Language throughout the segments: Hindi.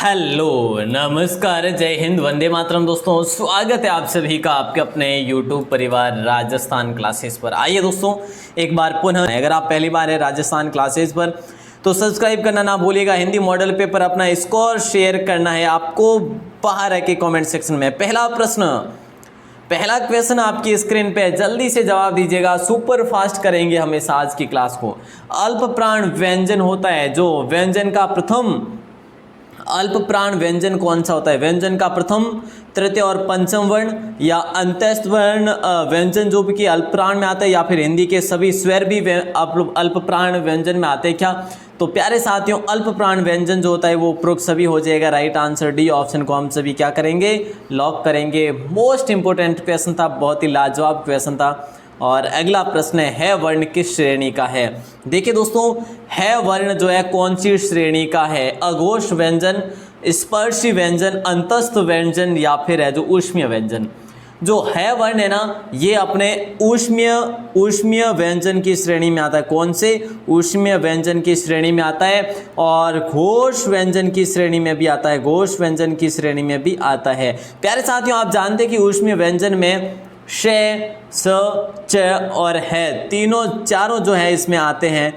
हेलो नमस्कार जय हिंद वंदे मातरम। दोस्तों स्वागत है आप सभी का आपके अपने YouTube परिवार राजस्थान क्लासेस पर। आइए दोस्तों एक बार पुनः, अगर आप पहली बार है राजस्थान क्लासेस पर तो सब्सक्राइब करना ना भूलिएगा। हिंदी मॉडल पेपर अपना स्कोर शेयर करना है आपको बाहर है कि कमेंट सेक्शन में। पहला क्वेश्चन आपकी स्क्रीन पे, जल्दी से जवाब दीजिएगा, सुपर फास्ट करेंगे हमेशा आज की क्लास को। अल्प प्राण व्यंजन होता है जो व्यंजन का प्रथम, अल्प प्राण व्यंजन कौन सा होता है? व्यंजन का प्रथम, तृतीय और पंचम वर्ण या अंत्यस्थ वर्ण व्यंजन जो भी कि अल्प प्राण में आता है, या फिर हिंदी के सभी स्वर भी अल्प प्राण व्यंजन में आते हैं क्या? तो प्यारे साथियों, अल्प प्राण व्यंजन जो होता है वो उपरोक्त सभी हो जाएगा। राइट आंसर डी ऑप्शन को हम सभी क्या करेंगे? लॉक करेंगे। मोस्ट इंपोर्टेंट क्वेश्चन था, बहुत ही लाजवाब क्वेश्चन था। और अगला प्रश्न है वर्ण किस श्रेणी का है? देखिए दोस्तों, है वर्ण जो है कौन सी श्रेणी का है? अघोष व्यंजन, स्पर्शी व्यंजन, अंतस्थ व्यंजन या फिर है जो ऊष्मीय व्यंजन। जो है वर्ण है ना, ये अपने ऊष्मीय व्यंजन की श्रेणी में आता है। कौन से? ऊष्मीय व्यंजन की श्रेणी में आता है। और घोष व्यंजन की श्रेणी में भी आता है, घोष व्यंजन की श्रेणी में भी आता है। प्यारे साथियों, आप जानते हैं कि ऊष्मीय व्यंजन में श, स, च और है चारों जो है इसमें आते हैं।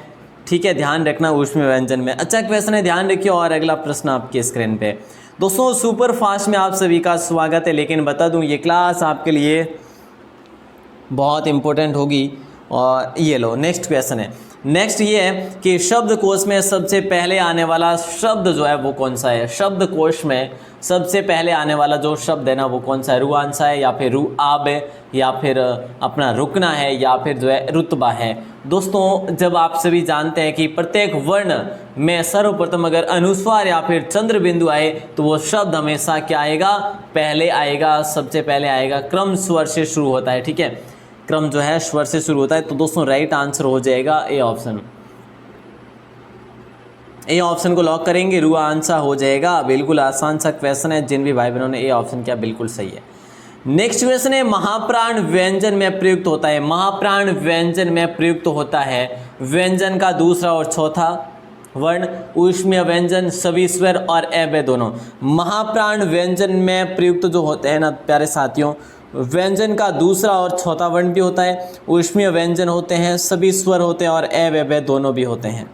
ठीक है, ध्यान रखना ऊष्मीय व्यंजन में। अच्छा क्वेश्चन है, ध्यान रखिए। और अगला प्रश्न आपकी स्क्रीन पे। दोस्तों सुपर फास्ट में आप सभी का स्वागत है, लेकिन बता दूं ये क्लास आपके लिए बहुत इंपॉर्टेंट होगी। और ये लो नेक्स्ट क्वेश्चन है। नेक्स्ट ये है कि शब्दकोश में सबसे पहले आने वाला शब्द जो है वो कौन सा है? शब्दकोश में सबसे पहले आने वाला जो शब्द है ना वो कौन सा है? रुआंसा है या फिर रुआब है या फिर अपना रुकना है या फिर जो है रुतबा है? दोस्तों जब आप सभी जानते हैं कि प्रत्येक वर्ण में सर्वप्रथम अगर अनुस्वार या फिर चंद्र बिंदु आए तो वो शब्द हमेशा क्या आएगा? पहले आएगा, सबसे पहले आएगा। क्रम स्वर से शुरू होता है। ठीक है, क्रम जो है स्वर से शुरू होता है। तो दोस्तों राइट आंसर हो जाएगा ए ऑप्शन। ए ऑप्शन को लॉक करेंगे, रुआंसा हो जाएगा। बिल्कुल आसान सा क्वेश्चन है, जिन भी भाई बहनों ने ए ऑप्शन किया बिल्कुल सही है। नेक्स्ट क्वेश्चन है, महाप्राण व्यंजन में प्रयुक्त होता है। महाप्राण व्यंजन में प्रयुक्त होता है व्यंजन का दूसरा और चौथा वर्ण, ऊष्मीय व्यंजन, सभी स्वर और अव्यय दोनों। महाप्राण व्यंजन में प्रयुक्त जो होते हैं ना प्यारे साथियों, व्यंजन का दूसरा और चौथा वर्ण भी होता है, ऊष्मीय व्यंजन होते हैं, सभी स्वर होते हैं और अव्यय दोनों भी होते हैं।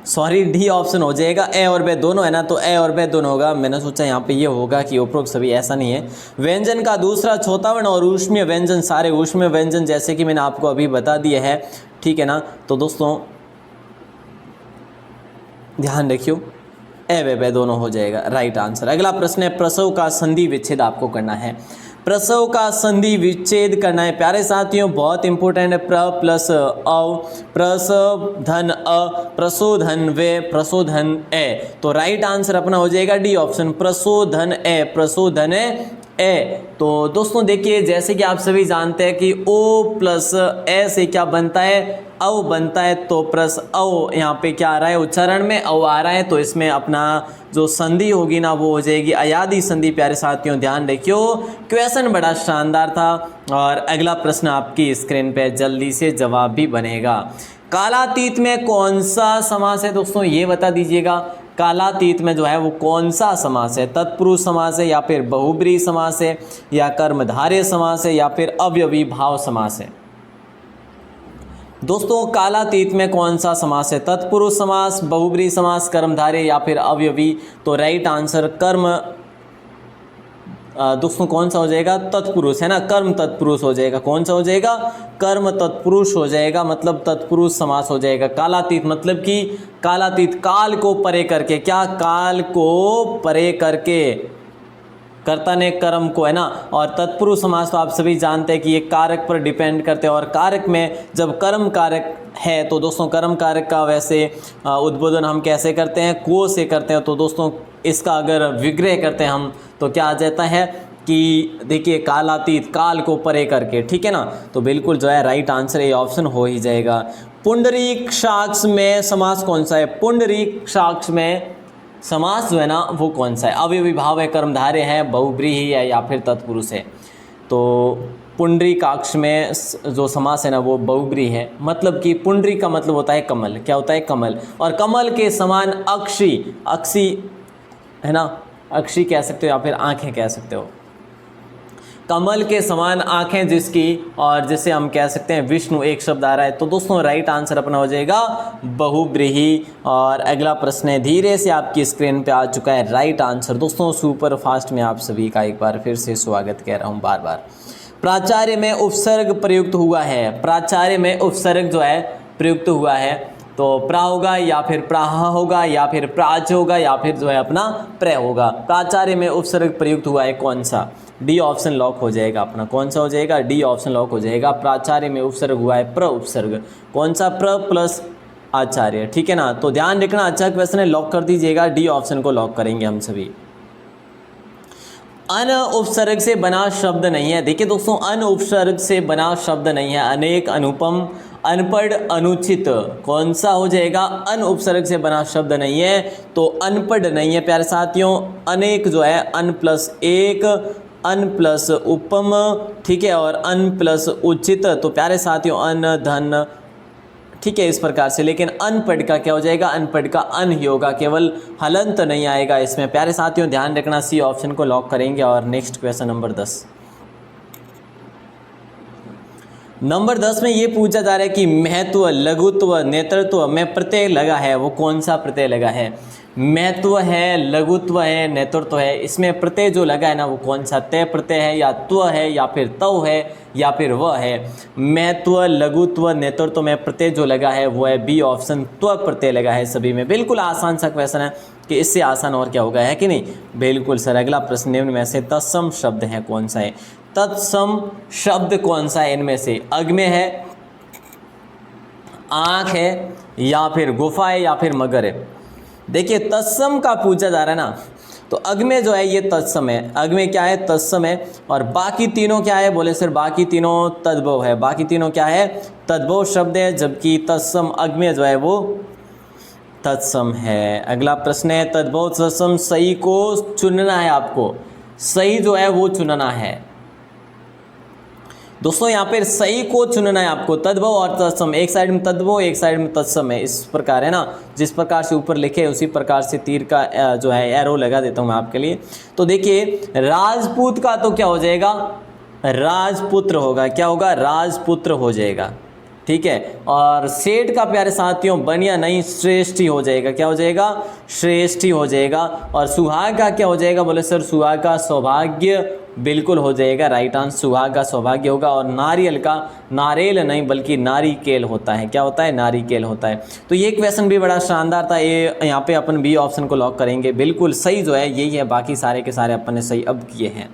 सॉरी, डी ऑप्शन हो जाएगा। ए और बे दोनों है ना, तो ए और बे दोनों होगा। मैंने सोचा यहाँ पे ये होगा कि उपरोक्त सभी, ऐसा नहीं है। व्यंजन का दूसरा चौथा वर्ण और ऊष्मीय व्यंजन, सारे ऊष्मीय व्यंजन जैसे कि मैंने आपको अभी बता दिए है। ठीक है ना, तो दोस्तों ध्यान रखियो, ए वे दोनों हो जाएगा राइट आंसर। अगला प्रश्न है, प्रसव का संधि विच्छेद आपको करना है। प्रसव का संधि विच्छेद करना है प्यारे साथियों, बहुत इंपॉर्टेंट है। प्र प्लस अव, प्रसव धन अ, प्रसोधन वे, प्रसोधन ए। तो राइट आंसर अपना हो जाएगा डी ऑप्शन, प्रसोधन ए, प्रसोधन ए। तो दोस्तों देखिए, जैसे कि आप सभी जानते हैं कि ओ प्लस ए से क्या बनता है? अव बनता है। तो प्लस अव यहाँ पे क्या आ रहा है? उच्चारण में अव आ रहा है, तो इसमें अपना जो संधि होगी ना वो हो जाएगी अयादी संधि। प्यारे साथियों ध्यान रखियो, क्वेश्चन बड़ा शानदार था। और अगला प्रश्न आपकी स्क्रीन पे जल्दी से जवाब भी बनेगा। कालातीत में कौन सा समास है दोस्तों, ये बता दीजिएगा। कालातीत में जो है वो कौन सा समास है? तत्पुरुष समास है या फिर बहुब्रीहि समास है या कर्मधारय समास है या फिर अव्ययी भाव समास है? दोस्तों कालातीत में कौन सा समास है? तत्पुरुष समास, बहुब्रीहि समास, कर्मधारय या फिर अव्ययी? तो राइट आंसर कर्म, दोस्तों कौन सा हो जाएगा? तत्पुरुष है ना, कर्म तत्पुरुष हो जाएगा। कौन सा हो जाएगा? कर्म तत्पुरुष हो जाएगा, मतलब तत्पुरुष समास हो जाएगा। कालातीत मतलब कि कालातीत काल को परे करके, क्या? काल को परे करके, कर्ता ने कर्म को, है ना। और तत्पुरुष समास तो आप सभी जानते हैं कि ये कारक पर डिपेंड करते हैं। और कारक में जब कर्म कारक है तो दोस्तों कर्म कारक का वैसे उद्बोधन हम कैसे करते हैं? को से करते हैं। तो दोस्तों इसका अगर विग्रह करते हैं हम तो क्या आ जाता है कि देखिए कालातीत, काल को परे करके। ठीक है ना, तो बिल्कुल जो है राइट आंसर ए ऑप्शन हो ही जाएगा। पुंडरीकाक्ष में समास कौन सा है? पुंडरीकाक्ष में समास जो है ना वो कौन सा है? अव्ययी भाव है, कर्मधारय है, बहुब्रीहि है या फिर तत्पुरुष है? तो पुंडरीकाक्ष में जो समास है ना वो बहुब्रीहि है। मतलब कि पुंडरी का मतलब होता है कमल। क्या होता है? कमल। और कमल के समान अक्षी, अक्षी है ना, अक्षी कह सकते हो या फिर आंखें कह सकते हो। कमल के समान आंखें जिसकी, और जिसे हम कह सकते हैं विष्णु, एक शब्द आ रहा है। तो दोस्तों राइट आंसर अपना हो जाएगा बहुव्रीहि। और अगला प्रश्न है, धीरे से आपकी स्क्रीन पे आ चुका है राइट आंसर। दोस्तों सुपर फास्ट में आप सभी का एक बार फिर से स्वागत कह रहा हूँ बार बार। प्राचार्य में उपसर्ग प्रयुक्त हुआ है, प्राचार्य में उपसर्ग जो है प्रयुक्त हुआ है, तो प्रा होगा या फिर प्राह होगा या फिर प्राच होगा या फिर जो है अपना प्र होगा। प्राचार्य में उपसर्ग प्रयुक्त हुआ है कौन सा? डी ऑप्शन लॉक हो जाएगा अपना। कौन सा हो जाएगा? डी ऑप्शन लॉक हो जाएगा। प्राचार्य में उपसर्ग हुआ है प्र उपसर्ग। कौन सा? प्र प्लस आचार्य, ठीक है ना। तो ध्यान रखना, अच्छा क्वेश्चन है, लॉक कर दीजिएगा। डी ऑप्शन को लॉक करेंगे हम सभी। अन उपसर्ग से बना शब्द नहीं है। देखिए दोस्तों, अन उपसर्ग से बना शब्द नहीं है। अनेक, अनुपम, अनपढ़, अनुचित, कौन सा हो जाएगा? अन उपसर्ग से बना शब्द नहीं है, तो अनपढ़ नहीं है प्यारे साथियों। अनेक जो है अन प्लस एक, अन प्लस उपम, ठीक है, और अन प्लस उचित, तो प्यारे साथियों अन धन, ठीक है, इस प्रकार से। लेकिन अनपढ़ का क्या हो जाएगा? अनपढ़ का अन ही होगा, केवल हलंत नहीं आएगा इसमें। प्यारे साथियों ध्यान रखना, सी ऑप्शन को लॉक करेंगे। और नेक्स्ट क्वेश्चन नंबर 10। नंबर 10 में ये पूछा जा रहा है कि महत्व, लघुत्व, नेतृत्व में प्रत्यय लगा है, वो कौन सा प्रत्यय लगा है? महत्व है, लघुत्व है, नेतृत्व है, इसमें प्रत्यय जो लगा है ना वो कौन सा? तय प्रत्यय है या त्व है या फिर तव है या फिर वह है? महत्व, लघुत्व, नेतृत्व में प्रत्यय जो लगा है वो है बी ऑप्शन, त्व प्रत्यय लगा है सभी में। बिल्कुल आसान सा क्वेश्चन है कि इससे आसान और क्या होगा, है कि नहीं? बिल्कुल सर। अगला प्रश्न, निम्न में से तत्सम शब्द है कौन सा है? तत्सम शब्द कौन सा है इनमें से? अग्मे है, आँख है, या फिर गुफा है, या फिर मगर है? देखिए तत्सम का पूछा जा रहा है ना, तो अग्मे जो है ये तत्सम है। अग्मे क्या है? तत्सम है। और बाकी तीनों क्या है? बोले सर बाकी तीनों तद्भव है। बाकी तीनों क्या है? तद्भव शब्द है, जबकि तत्सम अग्मे जो है वो तत्सम है। अगला प्रश्न है, तद्भव तत्सम सही को चुनना है आपको। सही जो है वो चुनना है दोस्तों, यहाँ पर सही को चुनना है आपको। तद्भव और तत्सम, एक साइड में तद्भव एक साइड में तत्सम है, इस प्रकार है ना। जिस प्रकार से ऊपर लिखे उसी प्रकार से तीर का जो है एरो लगा देता हूँ मैं आपके लिए। तो देखिए राजपूत का तो क्या हो जाएगा? राजपुत्र होगा। क्या होगा? राजपुत्र हो जाएगा, ठीक है। और सेठ का प्यारे साथियों बनिया नहीं, श्रेष्ठ ही हो जाएगा। क्या हो जाएगा? श्रेष्ठ ही हो जाएगा। और सुहाग का क्या हो जाएगा? बोले सर सुहाग का सौभाग्य, बिल्कुल हो जाएगा राइट आंसर, सुहाग का सौभाग्य होगा। और नारियल का नारेल नहीं बल्कि नारिकेल होता है। क्या होता है? नारिकेल होता है। तो ये क्वेश्चन भी बड़ा शानदार था। ये यहाँ पे अपन बी ऑप्शन को लॉक करेंगे। बिल्कुल सही जो है यही है, बाकी सारे के सारे अपन ने सही अब किए हैं।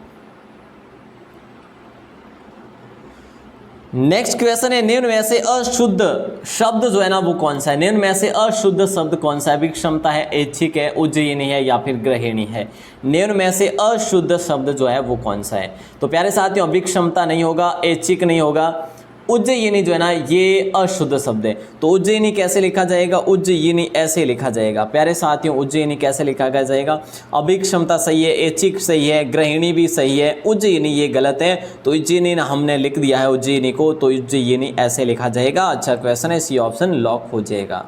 नेक्स्ट क्वेश्चन है, निम्न में से अशुद्ध शब्द जो है ना वो कौन सा है? निम्न में से अशुद्ध शब्द कौन सा है? विक्षमता है, ऐच्छिक है, उज्जयिनी है, या फिर ग्रहिणी है? निम्न में से अशुद्ध शब्द जो है वो कौन सा है? तो प्यारे साथियों विक्षमता नहीं होगा, ऐच्छिक नहीं होगा, उज्जयिनी जो है ना ये अशुद्ध शब्द है। तो उज्जयिनी कैसे लिखा जाएगा? उज्जयिनी ऐसे लिखा जाएगा प्यारे साथियों। उज्जयिनी कैसे लिखा जाएगा? अभिक्षमता सही है, ऐच्छिक सही है, ग्रहिणी भी सही है, उज्जयिनी ये गलत है। तो उज्जयिनी हमने लिख दिया है उज्जयिनी को, तो उज्जयिनी ऐसे लिखा जाएगा। अच्छा क्वेश्चन है, सी ऑप्शन लॉक हो जाएगा।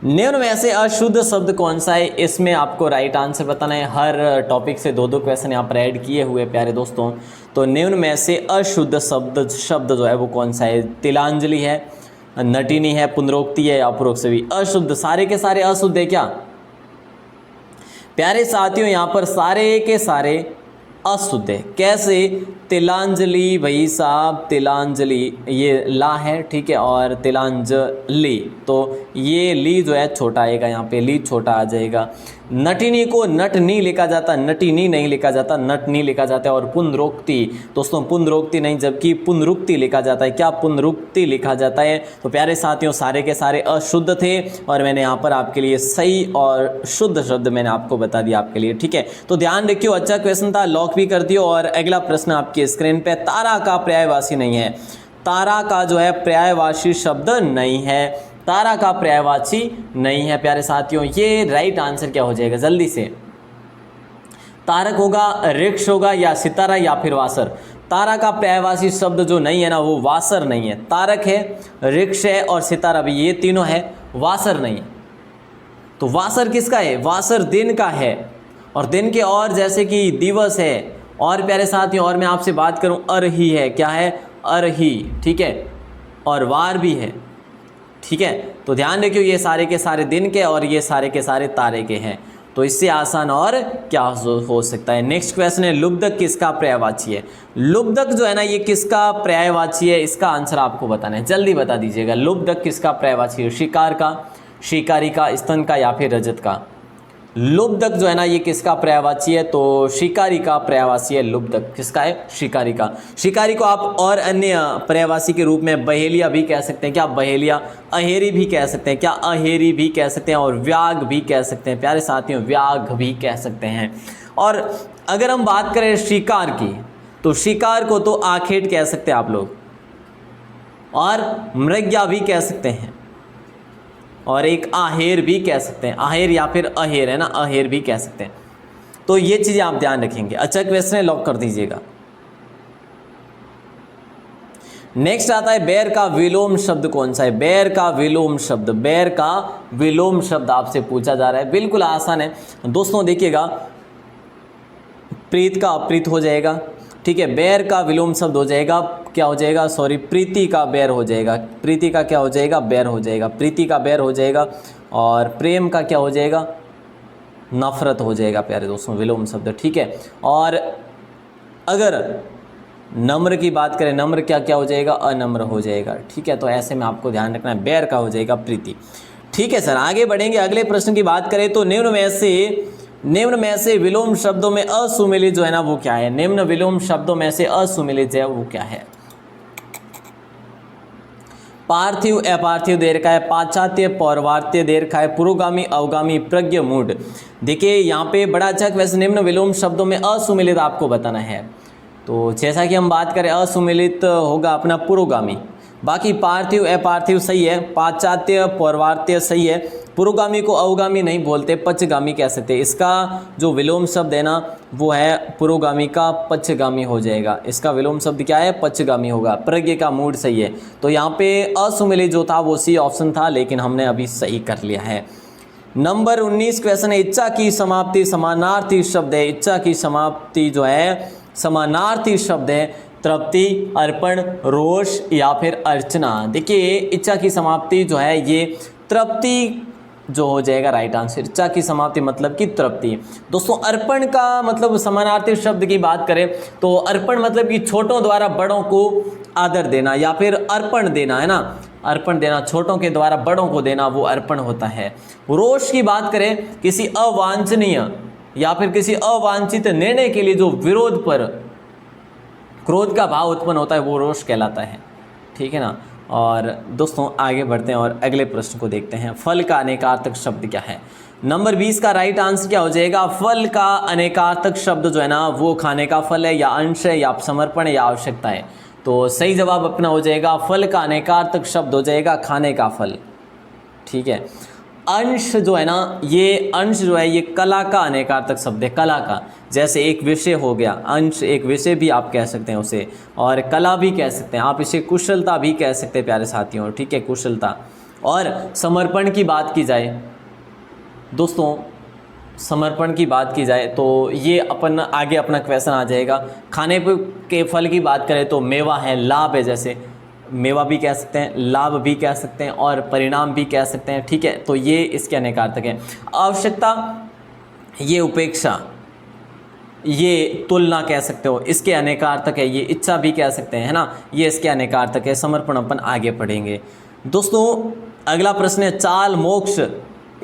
निम्न में से अशुद्ध शब्द कौन सा है? इसमें आपको राइट आंसर बताना है। हर टॉपिक से 2-2 क्वेश्चन यहाँ पर ऐड किए हुए प्यारे दोस्तों। तो निम्न में से अशुद्ध शब्द जो है वो कौन सा है? तिलांजलि है, नटिनी है, पुनरोक्ति है, अपरोक्ति। अशुद्ध, सारे के सारे अशुद्ध है क्या प्यारे साथियों? यहाँ पर सारे के सारे अशुद्ध है। कैसे? तिलांजलि भाई साहब, तिलांजलि ये ला है, ठीक है, और तिलांजलि तो ये ली जो है छोटा आएगा, यहाँ पे ली छोटा आ जाएगा। नटिनी को नटनी लिखा जाता, नटिनी नहीं लिखा जाता, नटनी लिखा जाता है। और पुनरोक्ति दोस्तों, पुनरोक्ति नहीं जबकि पुनरुक्ति लिखा जाता है। क्या? पुनरुक्ति लिखा जाता है। तो प्यारे साथियों सारे के सारे अशुद्ध थे, और मैंने यहाँ पर आपके लिए सही और शुद्ध शब्द मैंने आपको बता दिया आपके लिए, ठीक है। तो ध्यान रखियो, अच्छा क्वेश्चन था, लॉक भी कर दियो। और अगला प्रश्न आपकी स्क्रीन पे, तारा का पर्यायवाची नहीं है। तारा का जो है पर्यायवाची शब्द नहीं है, तारा का पर्यायवाची नहीं है प्यारे साथियों। ये राइट आंसर क्या हो जाएगा जल्दी से? तारक होगा, वृक्ष होगा, या सितारा, या फिर वासर? तारा का पर्यायवाची शब्द जो नहीं है ना वो वासर नहीं है। तारक है, वृक्ष है और सितारा भी, ये तीनों है, वासर नहीं है। तो वासर किसका है? वासर दिन का है, और दिन के और जैसे कि दिवस है, और प्यारे साथियों और मैं आपसे बात करूं अरही है, क्या है अरही, ठीक है, और वार भी है, ठीक है। तो ध्यान रखियो ये सारे के सारे दिन के और ये सारे के सारे तारे के हैं, तो इससे आसान और क्या हो सकता है। नेक्स्ट क्वेश्चन है लुब्धक किसका पर्यायवाची है। लुब्धक जो है ना ये किसका पर्यायवाची है, इसका आंसर आपको बताना है, जल्दी बता दीजिएगा। लुब्धक किसका पर्यायवाची है, शिकार का, शिकारी का, स्तन का या फिर रजत का। लुब्धक जो है ना ये किसका पर्यायवाची है, तो शिकारी का पर्यायवाची है लुब्धक। किसका है, शिकारी का। शिकारी को आप और अन्य पर्यायवाची के रूप में बहेलिया भी कह सकते हैं, क्या बहेलिया, अहेरी भी कह सकते हैं, क्या अहेरी भी कह सकते हैं, और व्याघ भी कह सकते हैं प्यारे साथियों, व्याघ भी कह सकते हैं। और अगर हम बात करें शिकार की, तो शिकार को तो आखेट कह सकते हैं आप लोग, और मृग्या भी कह सकते हैं, और एक आहेर भी कह सकते हैं, आहेर या फिर अहेर है ना, अहेर भी कह सकते हैं। तो ये चीज़ें आप ध्यान रखेंगे। अच्छा क्वेश्चन है, लॉक कर दीजिएगा। नेक्स्ट आता है बैर का विलोम शब्द कौन सा है। बैर का विलोम शब्द, बैर का विलोम शब्द आपसे पूछा जा रहा है, बिल्कुल आसान है दोस्तों। देखिएगा प्रीत का अप्रीत हो जाएगा, ठीक है। बैर का विलोम शब्द हो जाएगा, क्या हो जाएगा, सॉरी, प्रीति का बैर हो जाएगा। प्रीति का क्या हो जाएगा, बैर हो जाएगा। प्रीति का बैर हो जाएगा, और प्रेम का क्या हो जाएगा, नफरत हो जाएगा प्यारे दोस्तों, विलोम शब्द, ठीक है। और अगर नम्र की बात करें, नम्र क्या क्या हो जाएगा, अनम्र हो जाएगा, ठीक है। तो ऐसे में आपको ध्यान रखना है, बैर का हो जाएगा प्रीति, ठीक है सर। आगे बढ़ेंगे, अगले प्रश्न की बात करें तो निम्न में से विलोम शब्दों में असुमिलित जो है ना वो क्या है। निम्न विलोम शब्दों में से असुमिलित है वो क्या है। पार्थिव अपार्थिव दे रखा है, पाश्चात्य पौर्वात्य दे रखा है, पुरोगामी अवगामी प्रज्ञ मूढ़। देखिए यहाँ पे बड़ा अच्छा क्वेश्चन, निम्न विलोम शब्दों में असुमिलित आपको बताना है। तो जैसा कि हम बात करें असुमिलित होगा अपना पुरोगामी, बाकी पार्थिव अपार्थिव सही है, पाश्चात्य पौर्वात्य सही है, पुरोगामी को अवगामी नहीं बोलते, पश्चगामी कह सकते। इसका जो विलोम शब्द है ना वो है पुरोगामी का पश्चगामी हो जाएगा। इसका विलोम शब्द क्या है, पश्चगामी होगा। प्रज्ञ का मूड सही है। तो यहाँ पे असुमिलित जो था वो सी ऑप्शन था, लेकिन हमने अभी सही कर लिया है। नंबर 19 क्वेश्चन है, इच्छा की समाप्ति समानार्थी शब्द है। इच्छा की समाप्ति जो है समानार्थी शब्द है, तृप्ति, अर्पण, रोष या फिर अर्चना। देखिए इच्छा की समाप्ति जो है ये तृप्ति जो हो जाएगा राइट आंसर। इच्छा की समाप्ति मतलब कि तृप्ति। दोस्तों अर्पण का मतलब समानार्थी शब्द की बात करें तो अर्पण मतलब कि छोटों द्वारा बड़ों को आदर देना या फिर अर्पण देना, है ना, अर्पण देना, छोटों के द्वारा बड़ों को देना, वो अर्पण होता है। रोष की बात करें किसी अवांछनीय या फिर किसी अवांछित निर्णय के लिए जो विरोध पर क्रोध का भाव उत्पन्न होता है वो रोष कहलाता है, ठीक है ना। और दोस्तों आगे बढ़ते हैं और अगले प्रश्न को देखते हैं। फल का अनेकार्थक शब्द क्या है। नंबर 20 का राइट आंसर क्या हो जाएगा। फल का अनेकार्थक शब्द जो है ना वो खाने का फल है या अंश है या समर्पण है या आवश्यकता है। तो सही जवाब अपना हो जाएगा फल का अनेकार्थक शब्द हो जाएगा खाने का फल, ठीक है। अंश जो है ना ये अंश जो है ये कला का अनेकार्थक शब्द है, कला का। जैसे एक विषय हो गया, अंश एक विषय भी आप कह सकते हैं उसे, और कला भी कह सकते हैं आप, इसे कुशलता भी कह सकते हैं प्यारे साथियों, ठीक है, कुशलता। और समर्पण की बात की जाए दोस्तों, समर्पण की बात की जाए तो ये अपन आगे अपना क्वेश्चन आ जाएगा। खाने के फल की बात करें तो मेवा है, लाभ है, जैसे मेवा भी कह सकते हैं, लाभ भी कह सकते हैं और परिणाम भी कह सकते हैं, ठीक है। तो ये इसके अनेकार्थक है। आवश्यकता, ये उपेक्षा, ये तुलना कह सकते हो, इसके अनेकार्थक है। ये इच्छा भी कह सकते हैं, है ना, ये इसके अनेकार्थक है। समर्पण अपन आगे पढ़ेंगे। दोस्तों अगला प्रश्न है, चाल मोक्ष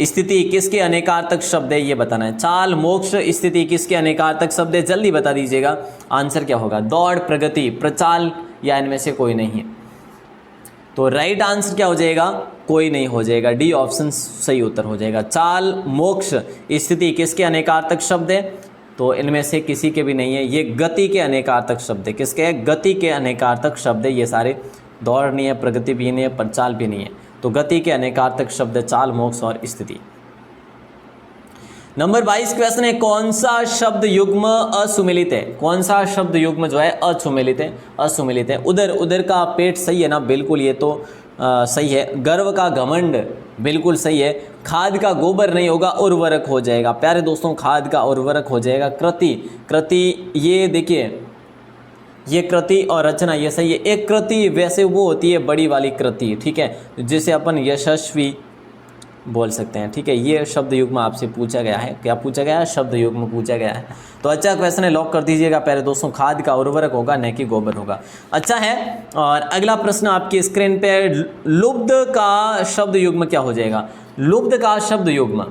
स्थिति किसके अनेकार्थक शब्द है, ये बताना है। चाल मोक्ष स्थिति किसके अनेकार्थक शब्द है, जल्दी बता दीजिएगा। आंसर क्या होगा, दौड़, प्रगति, प्रचाल या इनमें से कोई नहीं है। तो राइट आंसर क्या हो जाएगा, कोई नहीं हो जाएगा, डी ऑप्शन सही उत्तर हो जाएगा। चाल मोक्ष स्थिति किसके अनेकार्थक शब्द है, तो इनमें से किसी के भी नहीं है। ये गति के अनेकार्थक शब्द है। किसके, गति के अनेकार्थक शब्द है ये सारे। दौड़ नहीं है, प्रगति भी नहीं है, प्रचाल भी नहीं है। तो गति के अनेकार्थक शब्द चाल, मोक्ष और स्थिति। नंबर 22 क्वेश्चन है, कौन सा शब्द युग्म असुमिलित है। कौन सा शब्द युग्म जो है असुमिलित है, असुमिलित है। उदर, उदर का पेट सही है ना, बिल्कुल, ये तो सही है। गर्व का घमंड बिल्कुल सही है। खाद का गोबर नहीं होगा, उर्वरक हो जाएगा। प्यारे दोस्तों, खाद का उर्वरक हो जाएगा। कृति ये देखिए, ये कृति और रचना ये सही है। एक कृति वैसे वो होती है बड़ी वाली कृति, ठीक है, जिसे अपन यशस्वी बोल सकते हैं, ठीक है। ये शब्द युग्म आपसे पूछा गया है। क्या पूछा गया है? शब्द युग्म पूछा गया है। तो अच्छा क्वेश्चन है, लॉक कर दीजिएगा प्यारे दोस्तों। खाद का उर्वरक होगा, न कि गोबर होगा। अच्छा है। और अगला प्रश्न आपकी स्क्रीन पे, लुब्ध का शब्द युग्म क्या हो जाएगा? लुब्ध का शब्द युग्म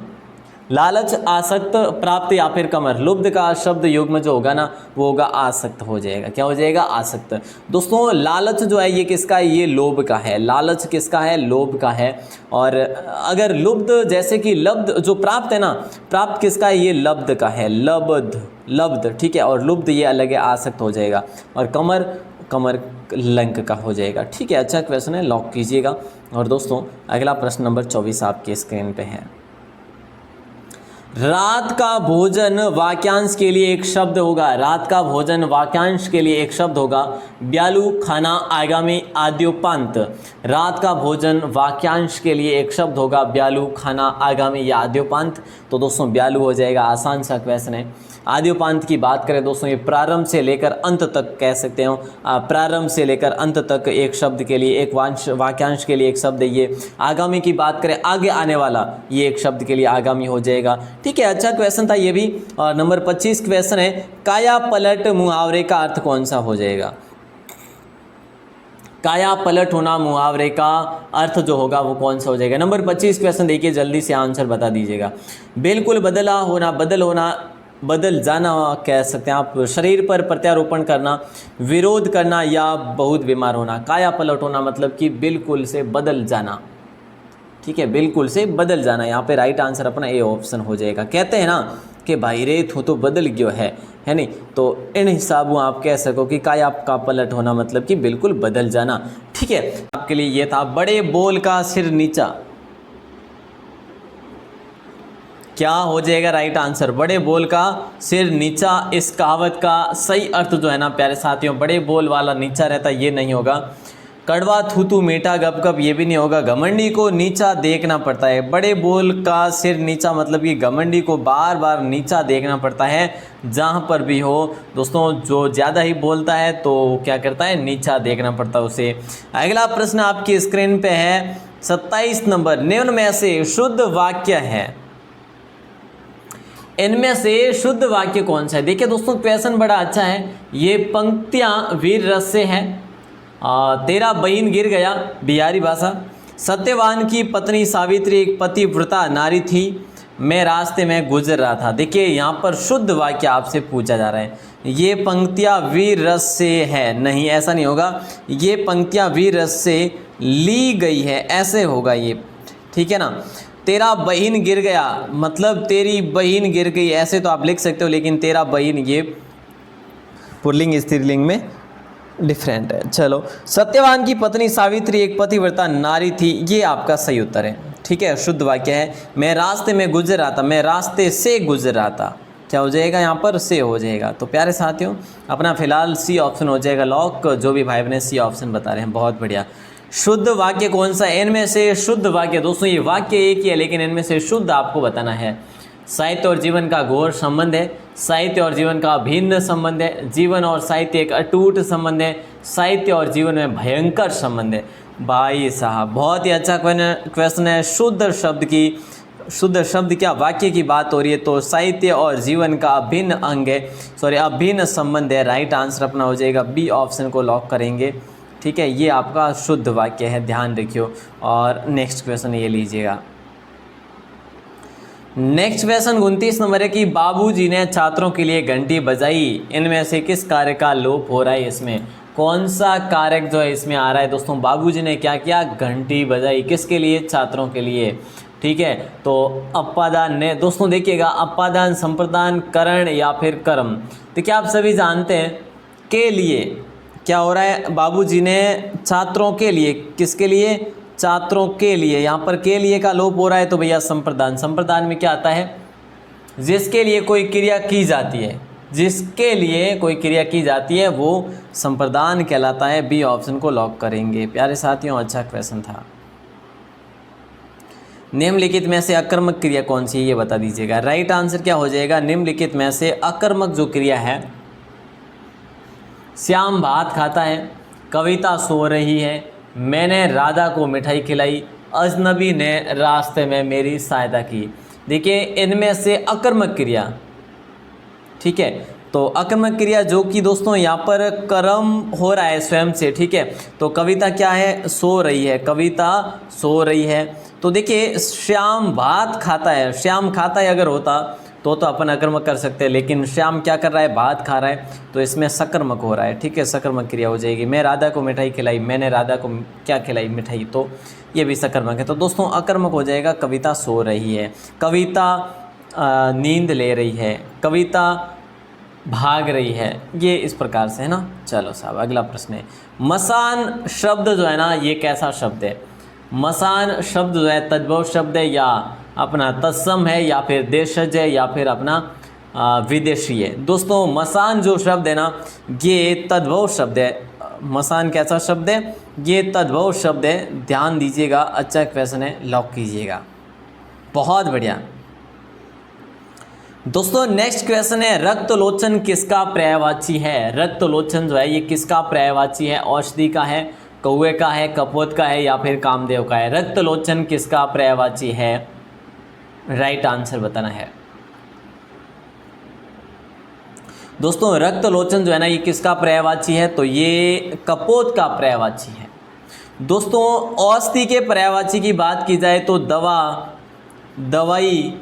लालच, आसक्त, प्राप्त या फिर कमर। लुब्ध का शब्द युग्म जो होगा ना, वो होगा आसक्त हो जाएगा। क्या हो जाएगा? आसक्त। दोस्तों लालच जो है ये किसका है? ये लोभ का है। लालच किसका है? लोभ का है। और अगर लुब्ध जैसे कि लब्ध जो प्राप्त है ना, प्राप्त किसका है? ये लब्ध का है। लब्ध, ठीक है। और लुब्ध ये अलग है, आसक्त हो जाएगा। और कमर लंक का हो जाएगा, ठीक है। अच्छा क्वेश्चन है, लॉक कीजिएगा। और दोस्तों अगला प्रश्न नंबर 24 आपके स्क्रीन पे है। रात का भोजन वाक्यांश के लिए एक शब्द होगा। रात का भोजन वाक्यांश के लिए एक शब्द होगा। ब्यालू, खाना, आगामी, आद्योपांत। रात का भोजन वाक्यांश के लिए एक शब्द होगा। ब्यालू, खाना, आगामी या आद्योपांत। तो दोस्तों ब्यालू हो जाएगा। आसान सा क्वेश्चन है। आद्योपांत की बात करें दोस्तों, ये प्रारंभ से लेकर अंत तक कह सकते हो। प्रारंभ से लेकर अंत तक एक शब्द के लिए, एक वाक्यांश के लिए एक शब्द है ये। आगामी की बात करें, आगे आने वाला, ये एक शब्द के लिए आगामी हो जाएगा, ठीक है। अच्छा क्वेश्चन था ये भी। और नंबर 25 क्वेश्चन है, काया पलट मुहावरे का अर्थ कौन सा हो जाएगा? काया पलट होना मुहावरे का अर्थ जो होगा वो कौन सा हो जाएगा? नंबर 25 क्वेश्चन देखिए, जल्दी से आंसर बता दीजिएगा। बिल्कुल बदला होना, बदल जाना कह सकते हैं आप। शरीर पर प्रत्यारोपण करना, विरोध करना या बहुत बीमार होना। काया पलट होना मतलब कि बिल्कुल से बदल जाना, ठीक है, बिल्कुल से बदल जाना। यहाँ पे राइट आंसर अपना ए ऑप्शन हो जाएगा। कहते हैं ना कि भाई रेत हो तो बदल गयो है नहीं? तो इन हिसाबों आप कह सको कि काया का पलट होना मतलब कि बिल्कुल बदल जाना, ठीक है। आपके लिए ये था। बड़े बोल का सिर नीचा, क्या हो जाएगा राइट आंसर? बड़े बोल का सिर नीचा। इस कहावत का सही अर्थ जो है ना प्यारे साथियों, बड़े बोल वाला नीचा रहता, ये नहीं होगा। कड़वा थूथू मीठा गप ये भी नहीं होगा। घमंडी को नीचा देखना पड़ता है। बड़े बोल का सिर नीचा मतलब कि घमंडी को बार बार नीचा देखना पड़ता है जहाँ पर भी हो। दोस्तों जो ज़्यादा ही बोलता है तो क्या करता है? नीचा देखना पड़ता है उसे। अगला प्रश्न आपकी स्क्रीन पे है 27 नंबर। निम्न में से शुद्ध वाक्य है, इनमें से शुद्ध वाक्य कौन सा है? देखिए दोस्तों क्वेश्चन बड़ा अच्छा है। ये पंक्तियाँ वीर रस से हैं। तेरा बहिन गिर गया, बिहारी भाषा। सत्यवान की पत्नी सावित्री एक पतिव्रता नारी थी, मैं रास्ते में गुजर रहा था। देखिए यहाँ पर शुद्ध वाक्य आपसे पूछा जा रहा है। ये पंक्तियाँ वीर रस से है, नहीं ऐसा नहीं होगा। ये पंक्तियाँ वीर रस से ली गई है, ऐसे होगा ये, ठीक है ना। तेरा बहिन गिर गया मतलब तेरी बहिन गिर गई, ऐसे तो आप लिख सकते हो, लेकिन तेरा बहिन ये पुल्लिंग स्त्रीलिंग में डिफरेंट है। चलो, सत्यवान की पत्नी सावित्री एक पतिव्रता नारी थी, ये आपका सही उत्तर है, ठीक है, शुद्ध वाक्य है। मैं रास्ते में गुजर रहा था, मैं रास्ते से गुजर रहा था, क्या हो जाएगा यहाँ पर? से हो जाएगा। तो प्यारे साथियों अपना फिलहाल सी ऑप्शन हो जाएगा लॉक। जो भी भाई बहन सी ऑप्शन बता रहे हैं, बहुत बढ़िया। शुद्ध वाक्य कौन सा? इनमें से शुद्ध वाक्य, दोस्तों ये वाक्य एक ही है लेकिन इनमें से शुद्ध आपको बताना है। साहित्य और जीवन का घोर संबंध है, साहित्य और जीवन का भिन्न संबंध है, जीवन और साहित्य एक अटूट संबंध है, साहित्य और जीवन में भयंकर संबंध है। भाई साहब बहुत ही अच्छा क्वेश्चन है। शुद्ध शब्द क्या? वाक्य की बात हो रही है तो साहित्य और जीवन का अभिन्न अंग है, अभिन्न संबंध है। राइट आंसर अपना हो जाएगा बी ऑप्शन को लॉक करेंगे, ठीक है। ये आपका शुद्ध वाक्य है, ध्यान रखियो। और नेक्स्ट क्वेश्चन ये लीजिएगा। नेक्स्ट क्वेश्चन 29 नंबर है कि बाबूजी ने छात्रों के लिए घंटी बजाई, इनमें से किस कार्य का लोप हो रहा है? इसमें कौन सा कारक जो है इसमें आ रहा है? दोस्तों बाबूजी ने क्या किया? घंटी बजाई। किसके लिए? छात्रों के लिए, ठीक है। तो अपादान ने, दोस्तों देखिएगा, अपादान, संप्रदान, करण या फिर कर्म। तो क्या आप सभी जानते हैं के लिए क्या हो रहा है? बाबूजी ने छात्रों के लिए, किसके लिए? छात्रों के लिए। यहाँ पर के लिए का लोप हो रहा है तो भैया संप्रदान। संप्रदान में क्या आता है? जिसके लिए कोई क्रिया की जाती है, जिसके लिए कोई क्रिया की जाती है वो संप्रदान कहलाता है। बी ऑप्शन को लॉक करेंगे। प्यारे साथियों, अच्छा क्वेश्चन था। निम्नलिखित में से अकर्मक क्रिया कौन सी है ये बता दीजिएगा। राइट आंसर क्या हो जाएगा? निम्नलिखित में से अकर्मक जो क्रिया है, श्याम भात खाता है, कविता सो रही है, मैंने राधा को मिठाई खिलाई, अजनबी ने रास्ते में मेरी सहायता की। देखिए इनमें से अकर्मक क्रिया, ठीक है, तो अकर्मक क्रिया जो कि दोस्तों यहाँ पर कर्म हो रहा है स्वयं से, ठीक है, तो कविता क्या है? सो रही है, कविता सो रही है। तो देखिए श्याम भात खाता है, श्याम खाता है अगर होता तो अपन अकर्मक कर सकते हैं, लेकिन श्याम क्या कर रहा है? भात खा रहा है, तो इसमें सकर्मक हो रहा है, ठीक है, सकर्मक क्रिया हो जाएगी। मैं राधा को मिठाई खिलाई, मैंने राधा को क्या खिलाई? मिठाई, तो ये भी सकर्मक है। तो दोस्तों अकर्मक हो जाएगा कविता सो रही है, कविता नींद ले रही है, कविता भाग रही है, ये इस प्रकार से है ना। चलो साहब अगला प्रश्न है, मसान शब्द जो है ना ये कैसा शब्द है? मसान शब्द जो है तद्भव शब्द है या अपना तत्सम है या फिर देशज है या फिर अपना विदेशी है? दोस्तों मसान जो शब्द है ना ये तद्भव शब्द है। मसान कैसा शब्द है? ये तद्भव शब्द है, ध्यान दीजिएगा, अच्छा क्वेश्चन है, लॉक कीजिएगा। बहुत बढ़िया दोस्तों, नेक्स्ट क्वेश्चन है, रक्तलोचन किसका पर्यायवाची है? रक्तलोचन जो है ये किसका पर्यायवाची है? औषधि का है, कौवे का है, कपोत का है या फिर कामदेव का है? रक्तलोचन किसका पर्यायवाची है? राइट आंसर बताना है दोस्तों। रक्तलोचन जो है ना ये किसका पर्यायवाची है? तो ये कपोत का पर्यायवाची है। दोस्तों औषधि के पर्यायवाची की बात की जाए तो दवाई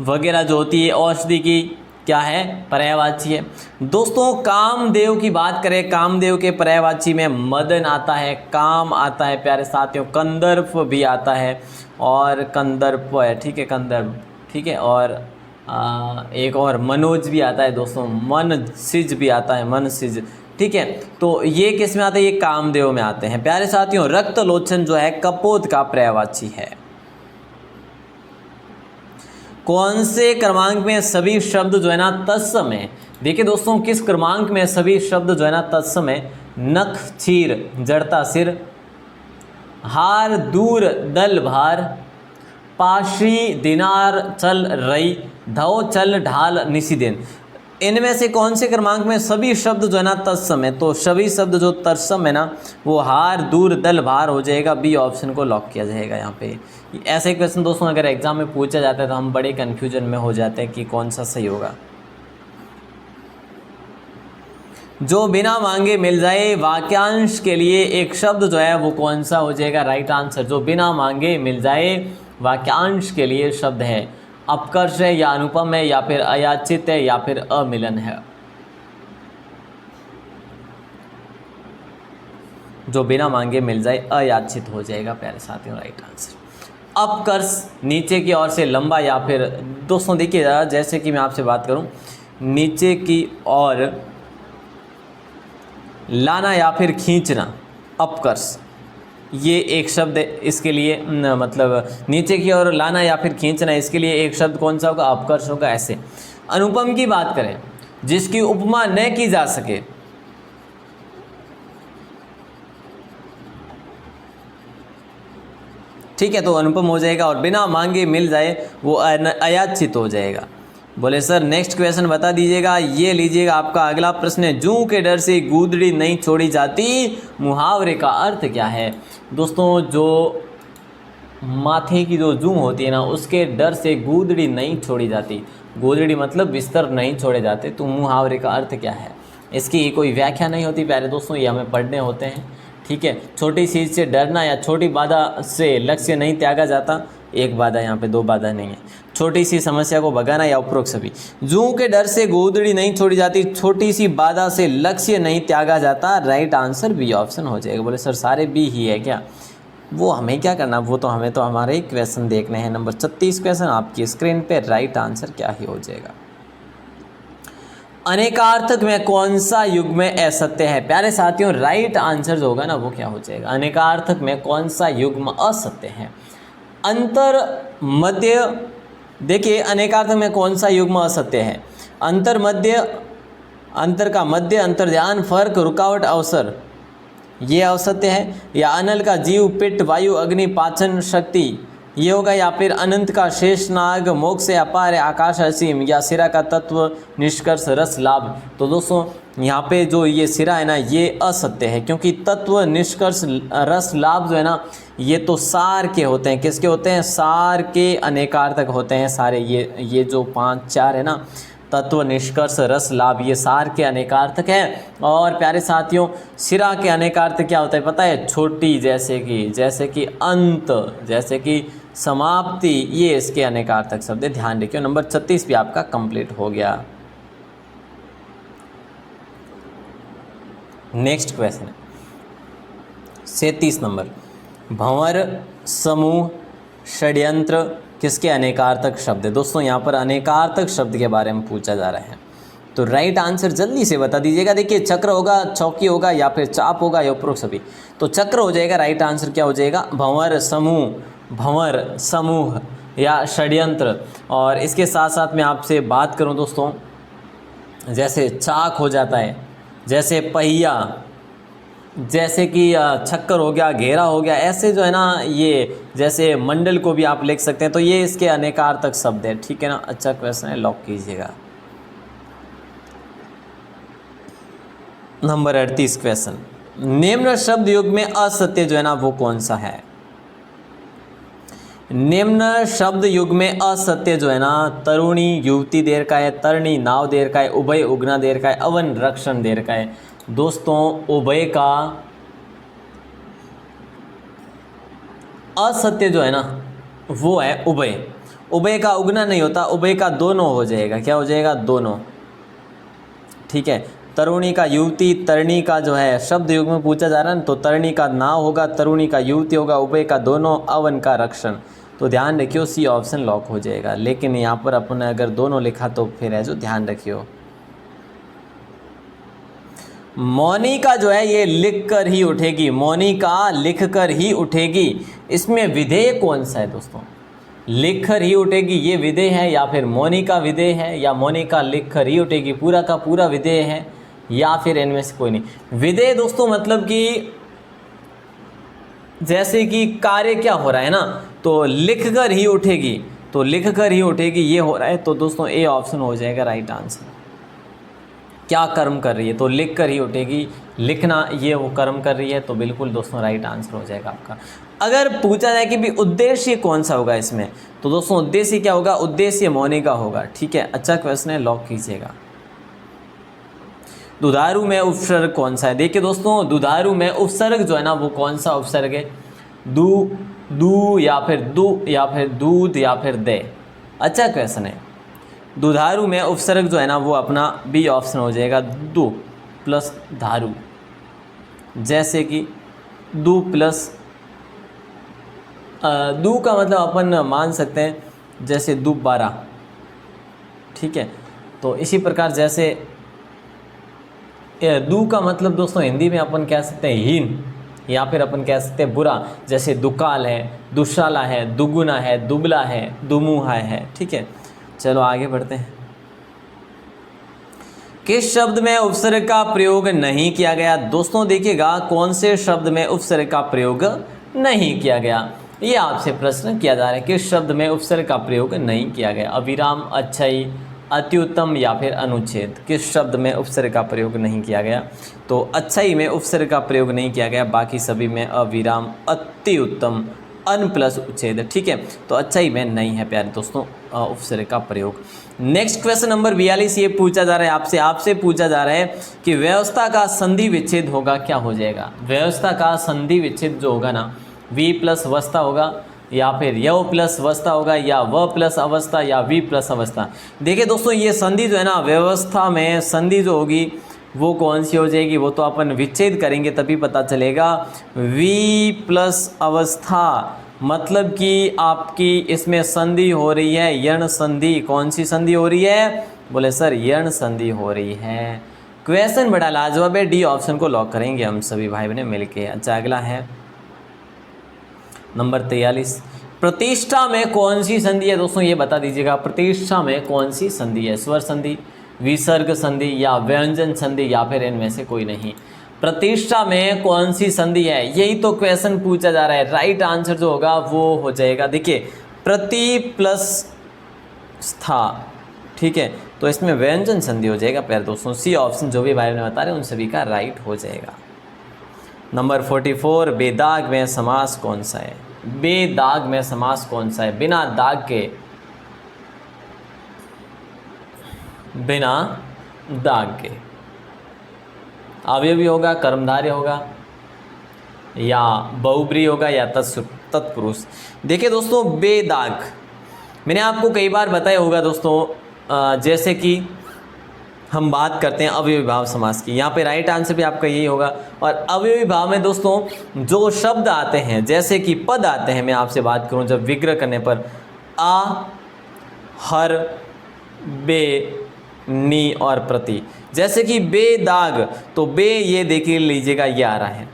वगैरह जो होती है औषधि की क्या है? पर्यायवाची है। दोस्तों कामदेव की बात करें, कामदेव के पर्यायवाची में मदन आता है, काम आता है प्यारे साथियों, कंदर्प भी आता है और कंदर्प है, ठीक है, कंदर्प, ठीक है, और एक और मनोज भी आता है दोस्तों, मन सिज भी आता है, मन सिज, ठीक है। तो ये किस में आते हैं? ये कामदेव में आते हैं प्यारे साथियों। रक्तलोचन जो है कपोत का पर्यायवाची है। कौन से क्रमांक में सभी शब्द जो है ना तत्सम है? देखिए दोस्तों किस क्रमांक में सभी शब्द जो है ना तत्सम है? नख चीर जड़ता सिर, हार दूर दल भार, पाशी दिनार चल रई, धो चल ढाल निसी दिन। इनमें से कौन से क्रमांक में सभी शब्द जो है ना तत्सम है? तो सभी शब्द जो तत्सम है ना वो हार दूर दल भार हो जाएगा। बी ऑप्शन को लॉक किया जाएगा यहाँ पे। ऐसे क्वेश्चन दोस्तों अगर एग्जाम में पूछा जाता है तो हम बड़े कन्फ्यूजन में हो जाते हैं कि कौन सा सही होगा। जो बिना मांगे मिल जाए वाक्यांश के लिए एक शब्द जो है वो कौन सा हो जाएगा? राइट आंसर, जो बिना मांगे मिल जाए वाक्यांश के लिए शब्द है, अपकर्ष है या अनुपम है या फिर अयाचित है या फिर अमिलन है। जो बिना मांगे मिल जाए अयाचित हो जाएगा प्यारे साथियों, राइट आंसर। अपकर्ष नीचे की ओर से लंबा या फिर दोस्तों देखिए जैसे कि मैं आपसे बात करूं, नीचे की ओर लाना या फिर खींचना, अपकर्ष ये एक शब्द है। इसके लिए मतलब नीचे की ओर लाना या फिर खींचना, इसके लिए एक शब्द कौन सा होगा? अपकर्ष होगा। ऐसे अनुपम की बात करें, जिसकी उपमा न की जा सके, ठीक है, तो अनुपम हो जाएगा। और बिना मांगे मिल जाए वो अयाचित हो जाएगा। बोले सर नेक्स्ट क्वेश्चन बता दीजिएगा। ये लीजिएगा आपका अगला प्रश्न है, जूं के डर से गूदड़ी नहीं छोड़ी जाती, मुहावरे का अर्थ क्या है? दोस्तों जो माथे की जो जूं होती है ना उसके डर से गूदड़ी नहीं छोड़ी जाती, गूदड़ी मतलब बिस्तर नहीं छोड़े जाते, तो मुहावरे का अर्थ क्या है? इसकी कोई व्याख्या नहीं होती प्यारे दोस्तों, ये हमें पढ़ने होते हैं, ठीक है। छोटी चीज़ से डरना या छोटी बाधा से लक्ष्य नहीं त्यागा जाता, एक बाधा यहाँ पे, दो बाधा नहीं है। छोटी सी समस्या को भगाना या उपरोक्त सभी। जूं के डर से गोदड़ी नहीं छोड़ी जाती, छोटी सी बाधा से लक्ष्य नहीं त्यागा जाता। राइट आंसर बी ऑप्शन हो जाएगा। बोले सर सारे बी ही है क्या? वो हमें क्या करना, वो तो हमें तो हमारे क्वेश्चन देखने हैं। नंबर 36 क्वेश्चन आपकी स्क्रीन पे, राइट आंसर क्या ही हो जाएगा? अनेकार्थक में कौन सा युग्म असत्य है? प्यारे साथियों राइट आंसर जो होगा ना वो क्या हो जाएगा? अनेकार्थक में कौन सा युग्म असत्य है? अंतर मध्य, देखिए अनेकार्थक में कौन सा युग्म असत्य है? अंतर मध्य अंतर का मध्य, अंतर्ध्यान, फर्क, रुकावट, अवसर, ये अवसत्य है। या अनल का जीव, पिट्ठ, वायु, अग्नि, पाचन शक्ति, ये होगा। या फिर अनंत का शेष नाग, मोक्ष से अपार है, आकाश असीम, या सिरा का तत्व, निष्कर्ष, रस, लाभ। तो दोस्तों यहाँ पे जो ये सिरा है ना, ये असत्य है, क्योंकि तत्व, निष्कर्ष, रस, लाभ जो है ना, ये तो सार के होते हैं। किसके होते हैं? सार के अनेकार्थक होते हैं सारे। ये जो 5 4 है ना, तत्व, निष्कर्ष, रस, लाभ, ये सार के अनेकार्थक है। और प्यारे साथियों, सिरा के अनेकार्थक क्या होता है पता है? छोटी, जैसे कि अंत, जैसे कि समाप्ति, ये इसके अनेकार्थक शब्द है। ध्यान रखिए। नंबर 36 भी आपका कंप्लीट हो गया। नेक्स्ट क्वेश्चन है 37 नंबर। भंवर, समूह, षड्यंत्र किसके अनेकार्थक शब्द है? दोस्तों यहाँ पर अनेकार्थक शब्द के बारे में पूछा जा रहा है, तो राइट आंसर जल्दी से बता दीजिएगा। देखिए, चक्र होगा, चौकी होगा, या फिर चाप होगा, या उपरोक्त सभी। तो चक्र हो जाएगा। राइट आंसर क्या हो जाएगा? भंवर, समूह या षड्यंत्र। और इसके साथ साथ मैं आपसे बात करूं दोस्तों, जैसे चाक हो जाता है, जैसे पहिया, जैसे कि चक्कर हो गया, घेरा हो गया, ऐसे जो है ना, ये जैसे मंडल को भी आप लिख सकते हैं। तो ये इसके अनेकार्थक शब्द है। ठीक है ना? अच्छा क्वेश्चन है, लॉक कीजिएगा। Number 38 question. निम्न शब्द युग में असत्य जो है ना, वो कौन सा है? निम्न शब्द युग में असत्य जो है ना, तरुणी युवती देर का है, तरणी नाव देर का है, उभय उगना देर का है, अवन रक्षण देर का है। दोस्तों उभय का असत्य जो है ना, वो है उभय। उभय का उगना नहीं होता, उभय का दोनों हो जाएगा। क्या हो जाएगा? दोनों। ठीक है। तरुणी का युवती, तरणी का जो है शब्द युग में पूछा जा रहा है, तो तरणी का नाव होगा, तरुणी का युवती होगा, उभय का दोनों, अवन का रक्षण। तो ध्यान रखियो, सी ऑप्शन लॉक हो जाएगा। लेकिन यहाँ पर अपन ने अगर दोनों लिखा तो फिर है जो, ध्यान रखियो। मौनिका जो है ये लिख कर ही उठेगी, मौनिका लिख कर ही उठेगी। इसमें विधेय कौन सा है दोस्तों? लिख कर ही उठेगी ये विधेय है, या फिर मौनिका विधेय है, या मौनिका लिख कर ही उठेगी पूरा का पूरा विधेय है, या फिर इनमें से कोई नहीं। विधेय दोस्तों मतलब कि जैसे कि कार्य क्या हो रहा है ना, तो लिख कर ही उठेगी, तो लिख कर ही उठेगी ये हो रहा है। तो दोस्तों ए ऑप्शन हो जाएगा राइट आंसर। क्या कर्म कर रही है? तो लिख कर ही उठेगी, लिखना ये वो कर्म कर रही है, तो बिल्कुल दोस्तों राइट आंसर हो जाएगा आपका। अगर पूछा जाए कि भी उद्देश्य कौन सा होगा इसमें, तो दोस्तों उद्देश्य क्या होगा? उद्देश्य मौनिका होगा। ठीक है, अच्छा क्वेश्चन है, लॉक कीजिएगा। दुधारू में उपसर्ग कौन सा है? देखिए दोस्तों, दुधारू में उपसर्ग जो है ना, वो कौन सा उपसर्ग है? दू या फिर दूध या फिर दे। अच्छा क्वेश्चन है। दुधारू में उपसर्ग जो है ना, वो अपना बी ऑप्शन हो जाएगा, दू प्लस धारू। जैसे कि दू प्लस दू का मतलब अपन मान सकते हैं जैसे दुबारा। ठीक है, तो इसी प्रकार जैसे दू का मतलब दोस्तों हिंदी में अपन कह सकते हैं हीन, या फिर अपन कह सकते हैं बुरा। जैसे दुकाल है, दुशाला है, दुगुना है, दुबला है, दुमुहा है। ठीक है, चलो आगे बढ़ते हैं। किस शब्द में उपसर्ग का प्रयोग नहीं किया गया? दोस्तों देखिएगा, कौन से शब्द में उपसर्ग का प्रयोग नहीं किया गया, ये आपसे प्रश्न किया जा रहा है। किस शब्द में उपसर्ग का प्रयोग नहीं किया गया? अविराम, अच्छाई, अत्युत्तम या फिर अनुच्छेद। किस शब्द में उपसर्ग का प्रयोग नहीं किया गया? तो अच्छाई में उपसर्ग का प्रयोग नहीं किया गया, बाकी सभी में अविराम, अति उत्तम, अन प्लस उच्छेद। ठीक है, तो अच्छाई में नहीं है प्यारे दोस्तों उपसर्ग का प्रयोग। नेक्स्ट क्वेश्चन नंबर 42 ये पूछा जा रहा है आपसे पूछा जा रहा है कि व्यवस्था का संधि विच्छेद होगा, क्या हो जाएगा? व्यवस्था का संधि विच्छेद जो होगा ना, वी प्लस अवस्था होगा, या फिर यव प्लस अवस्था होगा, या व प्लस अवस्था, या वी प्लस अवस्था। देखिए दोस्तों, ये संधि जो है ना, व्यवस्था में संधि जो होगी वो कौन सी हो जाएगी? वो तो अपन विच्छेद करेंगे तभी पता चलेगा। वी प्लस अवस्था मतलब कि आपकी इसमें संधि हो रही है यण संधि। कौन सी संधि हो रही है? बोले सर यण संधि हो रही है। क्वेश्चन बड़ा लाजवाब है, डी ऑप्शन को लॉक करेंगे हम सभी भाई बहन मिलके। अच्छा अगला है नंबर 43। प्रतिष्ठा में कौन सी संधि है? दोस्तों ये बता दीजिएगा, प्रतिष्ठा में कौन सी संधि है? स्वर संधि, विसर्ग संधि या व्यंजन संधि या फिर इनमें से कोई नहीं। प्रतिष्ठा में कौन सी संधि है, यही तो क्वेश्चन पूछा जा रहा है। राइट आंसर जो होगा वो हो जाएगा, देखिए प्रति प्लस स्था, ठीक है, तो इसमें व्यंजन संधि हो जाएगा प्यारे दोस्तों। सी ऑप्शन जो भी भाई ने बता रहे हैं उन सभी का राइट हो जाएगा। नंबर 44, बेदाग में समास कौन सा है? बेदाग में समास कौन सा है? बिना दाग के, बिना दाग के अवयवी होगा, कर्मधारय होगा, या बहुब्रीहि होगा, या तत्पुरुष। देखिए दोस्तों, बेदाग मैंने आपको कई बार बताया होगा दोस्तों, जैसे कि हम बात करते हैं अवयवी भाव समास की, यहाँ पे राइट आंसर भी आपका यही होगा। और अवयवी भाव में दोस्तों जो शब्द आते हैं, जैसे कि पद आते हैं, मैं आपसे बात करूँ जब विग्रह करने पर, आ, हर, बे, नी और प्रति। जैसे कि बेदाग, तो बे ये देख लीजिएगा ये आ रहा है,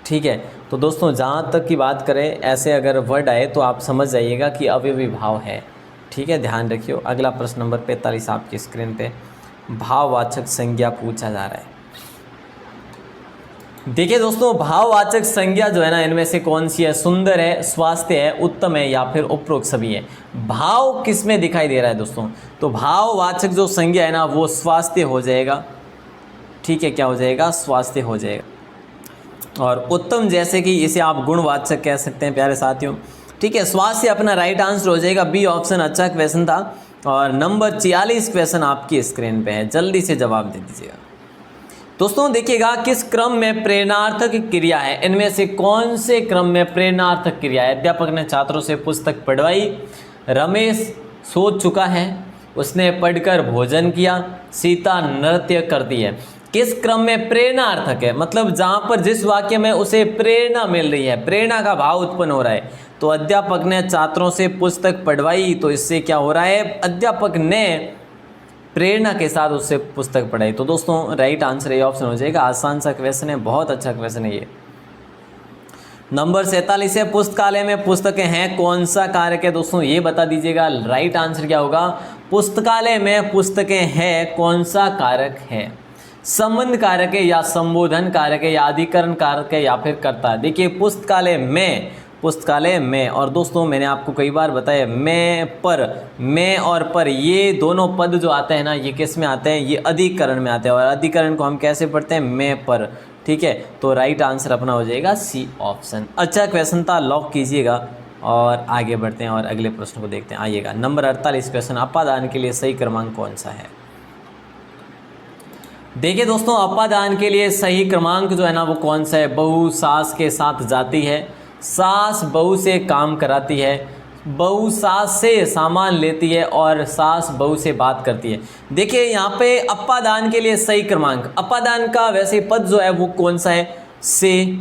ठीक है। तो दोस्तों जहाँ तक की बात करें, ऐसे अगर वर्ड आए तो आप समझ जाइएगा कि अवयवी भाव है, ठीक है, ध्यान रखिए। अगला प्रश्न नंबर 45 आपकी स्क्रीन पे भाववाचक संज्ञा पूछा जा रहा है। देखिए दोस्तों, भाववाचक संज्ञा जो है ना, इनमें से कौन सी है? सुंदर है, स्वास्थ्य है, उत्तम है, या फिर उपरोक्त सभी है। भाव किस में दिखाई दे रहा है दोस्तों? तो भाववाचक जो संज्ञा है ना वो स्वास्थ्य हो जाएगा, ठीक है, क्या हो जाएगा? स्वास्थ्य हो जाएगा। और उत्तम जैसे कि इसे आप गुणवाचक कह सकते हैं प्यारे साथियों, ठीक है। स्वास्थ्य अपना राइट आंसर हो जाएगा, बी ऑप्शन अच्छा क्वेश्चन था। और नंबर 46 क्वेश्चन आपकी स्क्रीन पे है, जल्दी से जवाब दे दीजिएगा दोस्तों। देखिएगा, किस क्रम में प्रेरणार्थक क्रिया है? इनमें से कौन से क्रम में प्रेरणार्थक क्रिया है? अध्यापक ने छात्रों से पुस्तक पढ़वाई, रमेश सो चुका है, उसने पढ़कर भोजन किया, सीता नृत्य करती है। किस क्रम में प्रेरणार्थक है? मतलब जहाँ पर जिस वाक्य में उसे प्रेरणा मिल रही है, प्रेरणा का भाव उत्पन्न हो रहा है। तो अध्यापक ने छात्रों से पुस्तक पढ़वाई, तो इससे क्या हो रहा है? अध्यापक ने प्रेरणा के साथ उससे पुस्तक पढ़ाई। तो दोस्तों राइट आंसर ये ऑप्शन हो जाएगा। आसान सा क्वेश्चन है, बहुत अच्छा क्वेश्चन है ये। नंबर 47 है, पुस्तकालय में पुस्तकें हैं, कौन सा कारक है दोस्तों? ये बता दीजिएगा। राइट आंसर क्या होगा? पुस्तकालय में पुस्तकें हैं, कौन सा कारक है? संबंध कारक है, या संबोधन कारक है, या अधिकरण कारक है, या फिर कर्ता। देखिए पुस्तकालय में, पुस्तकालय में, और दोस्तों मैंने आपको कई बार बताया, मैं, पर, मैं और पर, ये दोनों पद जो आते हैं ना, ये किस में आते हैं? ये अधिकरण में आते हैं। और अधिकरण को हम कैसे पढ़ते हैं? मैं, पर, ठीक है। तो राइट आंसर अपना हो जाएगा सी ऑप्शन। अच्छा क्वेश्चन था, लॉक कीजिएगा और आगे बढ़ते हैं और अगले प्रश्न को देखते हैं। आइएगा नंबर 48 क्वेश्चन, अपादान के लिए सही क्रमांक कौन सा है? देखिए दोस्तों, अपादान के लिए सही क्रमांक जो है ना वो कौन सा है? बहू सास के साथ जाती है, सास बहू से काम कराती है, बहू सास से सामान लेती है, और सास बहू से बात करती है। देखिए यहाँ पे अपादान के लिए सही क्रमांक, अपादान का वैसे पद जो है वो कौन सा है? से,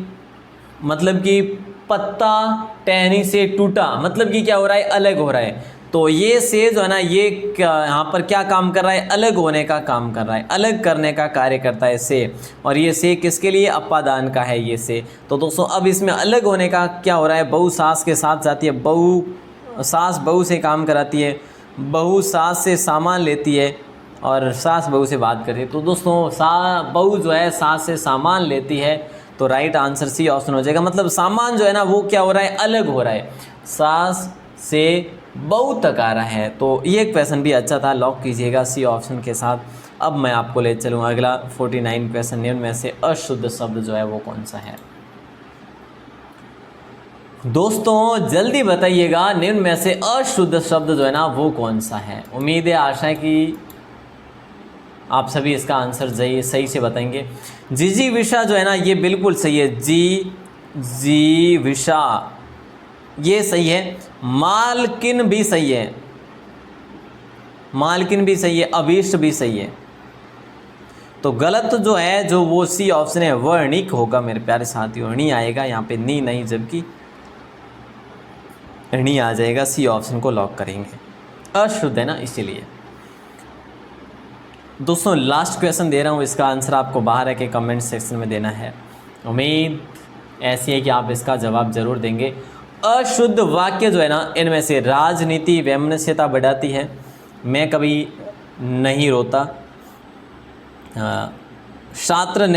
मतलब कि पत्ता टहनी से टूटा, मतलब कि क्या हो रहा है? अलग हो रहा है। तो ये से जो है ना, ये यहाँ पर क्या काम कर रहा है? अलग होने का काम कर रहा है, अलग करने का कार्य करता है से। और ये से किसके लिए? अपादान का है ये से। तो दोस्तों अब इसमें अलग होने का क्या हो रहा है? बहू सास के साथ जाती है, बहू सास बहू से काम कराती है, बहू सास से सामान लेती है, और सास बहू से बात करती है। तो दोस्तों बहू जो है सास से सामान लेती है, तो राइट आंसर सी ऑप्शन हो जाएगा। मतलब सामान जो है ना वो क्या हो रहा है? अलग हो रहा है, सास से बहू तक आ रहा है। तो ये क्वेश्चन भी अच्छा था, लॉक कीजिएगा सी ऑप्शन के साथ। अब मैं आपको ले चलूँ अगला 49 क्वेश्चन, निम्न में से अशुद्ध शब्द जो है वो कौन सा है? दोस्तों जल्दी बताइएगा, निम्न में से अशुद्ध शब्द जो है ना वो कौन सा है? उम्मीद है, आशा है कि आप सभी इसका आंसर सही से बताएंगे। जी विषा जो है ना ये बिल्कुल सही है, जी विषा ये सही है। मालकिन भी सही है, मालकिन भी सही है, अभीष्ट भी सही है। तो गलत जो है जो वो सी ऑप्शन है, वर्णिक होगा मेरे प्यारे साथियों, णी आएगा यहाँ पे, नी नहीं, जबकि णी आ जाएगा। सी ऑप्शन को लॉक करेंगे, अशुद्ध है ना इसीलिए। दोस्तों लास्ट क्वेश्चन दे रहा हूँ, इसका आंसर आपको बाहर है कि कमेंट सेक्शन में देना है। उम्मीद ऐसी है कि आप इसका जवाब जरूर देंगे। अशुद्ध वाक्य जो है ना इनमें से राजनीति वैमनस्यता बढ़ाती है, मैं कभी नहीं रोता। छात्र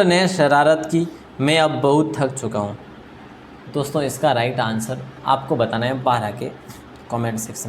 ने शरारत की, मैं अब बहुत थक चुका हूँ। दोस्तों इसका राइट आंसर आपको बताना है 12 के कमेंट सेक्शन।